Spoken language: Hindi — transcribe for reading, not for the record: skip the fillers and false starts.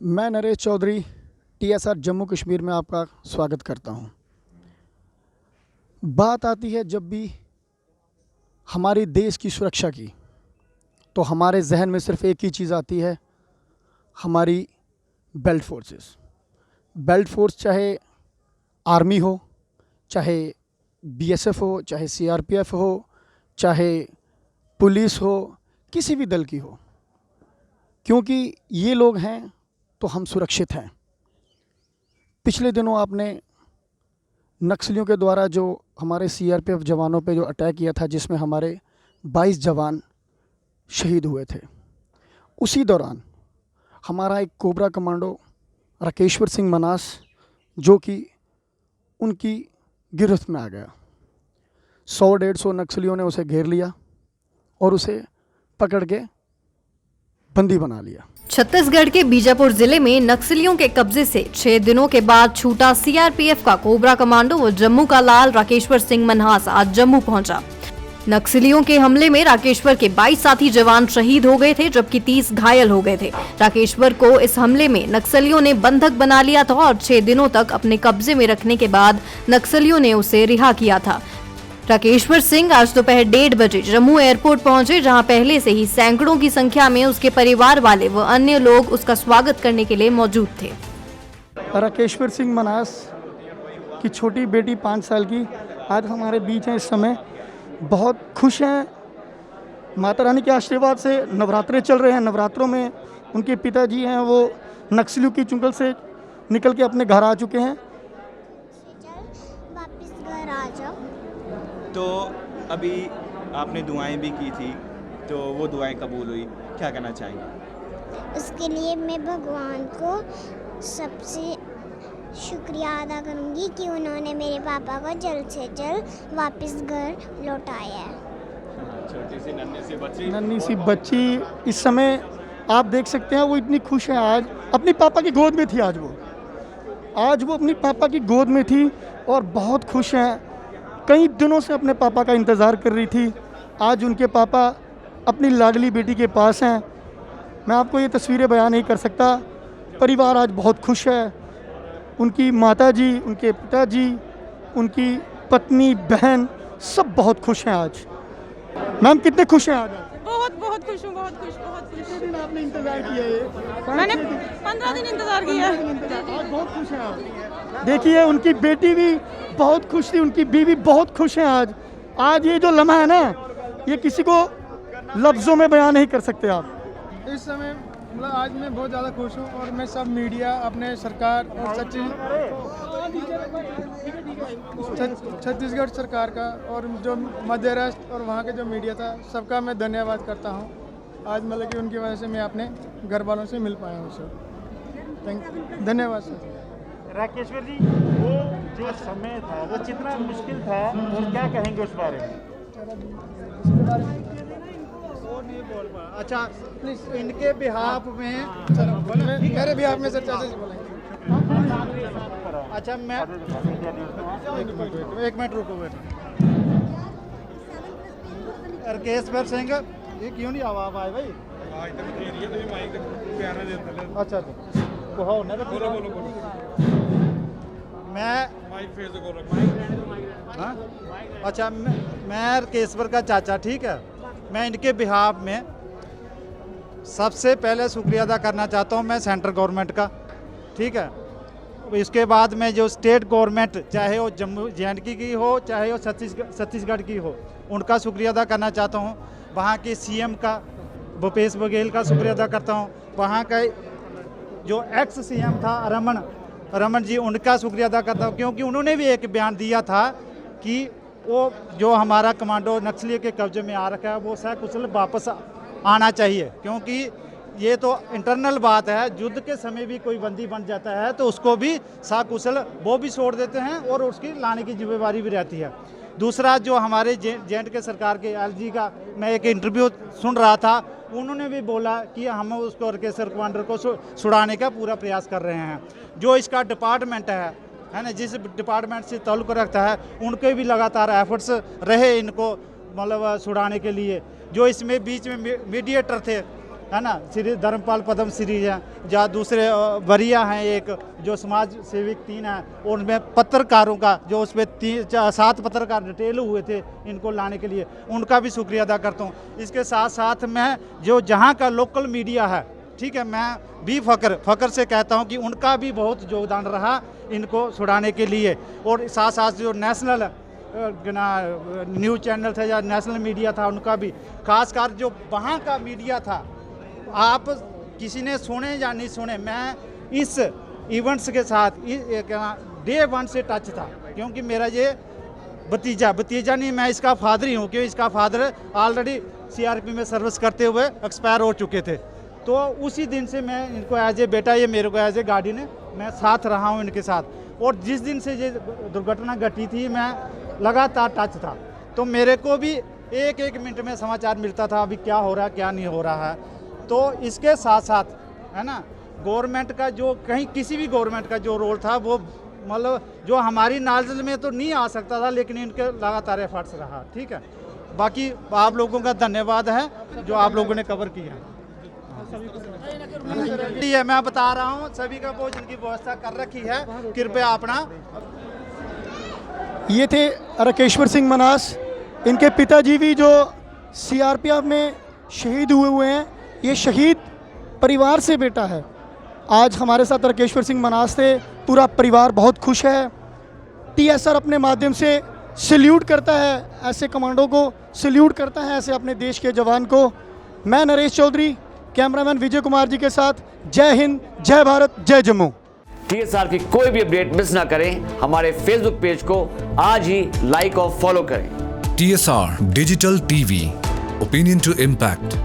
मैं नरेश चौधरी TSR जम्मू कश्मीर में आपका स्वागत करता हूं। बात आती है जब भी हमारे देश की सुरक्षा की, तो हमारे जहन में सिर्फ एक ही चीज़ आती है, हमारी बेल्ट फोर्सेस। बेल्ट फोर्स चाहे आर्मी हो, चाहे BSF हो, चाहे CRPF हो, चाहे पुलिस हो, किसी भी दल की हो, क्योंकि ये लोग हैं तो हम सुरक्षित हैं। पिछले दिनों आपने नक्सलियों के द्वारा जो हमारे CRPF जवानों पे जो अटैक किया था, जिसमें हमारे 22 जवान शहीद हुए थे, उसी दौरान हमारा एक कोबरा कमांडो राकेश्वर सिंह मनास, जो कि उनकी गिरफ्त में आ गया। 100-150 नक्सलियों ने उसे घेर लिया और उसे पकड़ के बंदी बना लिया। छत्तीसगढ़ के बीजापुर जिले में नक्सलियों के कब्जे से 6 दिनों के बाद छूटा CRPF का कोबरा कमांडो व जम्मू का लाल राकेश्वर सिंह मन्हास आज जम्मू पहुंचा। नक्सलियों के हमले में राकेश्वर के 22 साथी जवान शहीद हो गए थे, जबकि 30 घायल हो गए थे। राकेश्वर को इस हमले में नक्सलियों ने बंधक बना लिया था और 6 दिनों तक अपने कब्जे में रखने के बाद नक्सलियों ने उसे रिहा किया था। राकेश्वर सिंह आज दोपहर 1:30 बजे जम्मू एयरपोर्ट पहुंचे, जहां पहले से ही सैकड़ों की संख्या में उसके परिवार वाले व अन्य लोग उसका स्वागत करने के लिए मौजूद थे। राकेश्वर सिंह मनास की छोटी बेटी 5 साल की आज हमारे बीच हैं। इस समय बहुत खुश हैं। माता रानी के आशीर्वाद से नवरात्रे चल रहे हैं। नवरात्रों में उनके पिताजी हैं, वो नक्सलियों की चुंगल से निकल के अपने घर आ चुके हैं। वापस घर आ जाओ। तो अभी आपने दुआएं भी की थी, तो वो दुआएं कबूल हुई, क्या कहना चाहेंगे? उसके लिए मैं भगवान को सबसे शुक्रिया अदा करूंगी कि उन्होंने मेरे पापा को जल्द से जल्द वापस घर लौटाया है। छोटी सी नन्ही सी बच्ची इस समय आप देख सकते हैं, वो इतनी खुश है। आज अपनी पापा की गोद में थी। आज वो अपनी पापा की गोद में थी और बहुत खुश हैं। कई दिनों से अपने पापा का इंतज़ार कर रही थी। आज उनके पापा अपनी लाडली बेटी के पास हैं। मैं आपको ये तस्वीरें बयान नहीं कर सकता। परिवार आज बहुत खुश है। उनकी माताजी, उनके पिताजी, उनकी पत्नी, बहन सब बहुत खुश हैं आज। मैम कितने खुश हैं आज? बहुत खुश हूँ, बहुत खुश। कितने दिन आपने इंतज़ार किया है? मैंने 15 दिन इंतज़ार किया। आज बहुत खुश हैं आप। देखिए उनकी बेटी भी बहुत खुश थी, उनकी बीवी बहुत खुश हैं आज ये जो लम्हा है ना, ये किसी को लफ्ज़ों में बयान नहीं कर सकते आप। इस समय मतलब आज मैं बहुत ज़्यादा खुश हूँ और मैं सब मीडिया, अपने सरकार और छत्तीसगढ़ सरकार का और जो मध्य राष्ट्र और वहाँ के जो मीडिया था, सबका मैं धन्यवाद करता हूँ। आज मतलब कि उनकी वजह से मैं अपने घर वालों से मिल पाया हूँ सर। धन्यवाद सर। राकेश्वर जी, वो जो समय था वो कितना मुश्किल था और क्या कहेंगे उस बारे में? अच्छा प्लीज इनके बिहाफ में, मेरे बिहाफ में सर चाचा जी बोलेंगे। अच्छा मैं एक मिनट रुको बेटा। राकेश्वर सिंह, ये क्यों नहीं आवाज़ आए भाई? अच्छा कहो ना, बोलो। अच्छा मैं राकेश्वर का चाचा, ठीक है। मैं इनके बिहाफ में सबसे पहले शुक्रिया अदा करना चाहता हूँ मैं सेंट्रल गवर्नमेंट का, ठीक है। इसके बाद में जो स्टेट गवर्नमेंट, चाहे वो जम्मू JNK की हो, चाहे वो छत्तीसगढ़ की हो, उनका शुक्रिया अदा करना चाहता हूँ। वहाँ के CM का, भूपेश बघेल का शुक्रिया अदा करता हूँ। वहाँ का जो एक्स CM था रमन जी, उनका शुक्रिया अदा करता हूँ, क्योंकि उन्होंने भी एक बयान दिया था कि वो जो हमारा कमांडो नक्सलियों के कब्जे में आ रखा है वो सकुशल वापस आना चाहिए, क्योंकि ये तो इंटरनल बात है। युद्ध के समय भी कोई बंदी बन जाता है तो उसको भी सकुशल वो भी छोड़ देते हैं और उसकी लाने की जिम्मेवारी भी रहती है। दूसरा, जो हमारे JNK सरकार के LG का मैं एक इंटरव्यू सुन रहा था, उन्होंने भी बोला कि हम उसको ऑर्केस्ट्रा कमांडर को छुड़ाने का पूरा प्रयास कर रहे हैं। जो इसका डिपार्टमेंट है ना, जिस डिपार्टमेंट से ताल्लुक़ रखता है, उनके भी लगातार एफर्ट्स रहे इनको मतलब छुड़ाने के लिए। जो इसमें बीच में मीडिएटर थे है ना, श्री धर्मपाल पद्म श्री है, या दूसरे वरिया हैं एक जो समाज सेविक 3 हैं, और उनमें पत्रकारों का जो उस पर 7 पत्रकार डिटेल हुए थे इनको लाने के लिए, उनका भी शुक्रिया अदा करता हूँ। इसके साथ साथ मैं जो जहाँ का लोकल मीडिया है, ठीक है, मैं भी फ़ख्र से कहता हूँ कि उनका भी बहुत योगदान रहा इनको छुड़ाने के लिए। और साथ साथ जो नेशनल न्यूज़ चैनल थे या नेशनल मीडिया था उनका भी, खासकर जो वहाँ का मीडिया था, आप किसी ने सुने या नहीं सुने, मैं इस इवेंट्स के साथ डे 1 से टच था, क्योंकि मेरा ये भतीजा नहीं, मैं इसका फादर ही हूँ, क्योंकि इसका फादर ऑलरेडी CRP में सर्विस करते हुए एक्सपायर हो चुके थे। तो उसी दिन से मैं इनको एज ए बेटा, ये मेरे को एज ए गार्डियन है, मैं साथ रहा हूँ इनके साथ। और जिस दिन से ये दुर्घटना घटी थी मैं लगातार टच था, तो मेरे को भी एक मिनट में समाचार मिलता था अभी क्या हो रहा है क्या नहीं हो रहा है। तो इसके साथ साथ है ना, गवर्नमेंट का जो कहीं किसी भी गवर्नमेंट का जो रोल था वो मतलब जो हमारी नॉलेज में तो नहीं आ सकता था, लेकिन इनके लगातार एफर्ट्स रहा। ठीक है, बाकी आप लोगों का धन्यवाद है जो आप लोगों ने कवर किया है। मैं बता रहा हूँ सभी का भोजन की व्यवस्था कर रखी है, कृपया अपना। ये थे राकेश्वर सिंह मन्हास, इनके पिताजी भी जो CRPF में शहीद हुए हैं। ये शहीद परिवार से बेटा है। आज हमारे साथ राकेश्वर सिंह मन्हास थे, पूरा परिवार बहुत खुश है। TSR अपने माध्यम से सल्यूट करता है ऐसे कमांडो को, सल्यूट करता है ऐसे अपने देश के जवान को। मैं नरेश चौधरी, कैमरामैन विजय कुमार जी के साथ, जय हिंद, जय भारत, जय जम्मू। TSR की कोई भी अपडेट मिस ना करें, हमारे फेसबुक पेज को आज ही लाइक और फॉलो करें। TSR Digital TV, opinion to impact.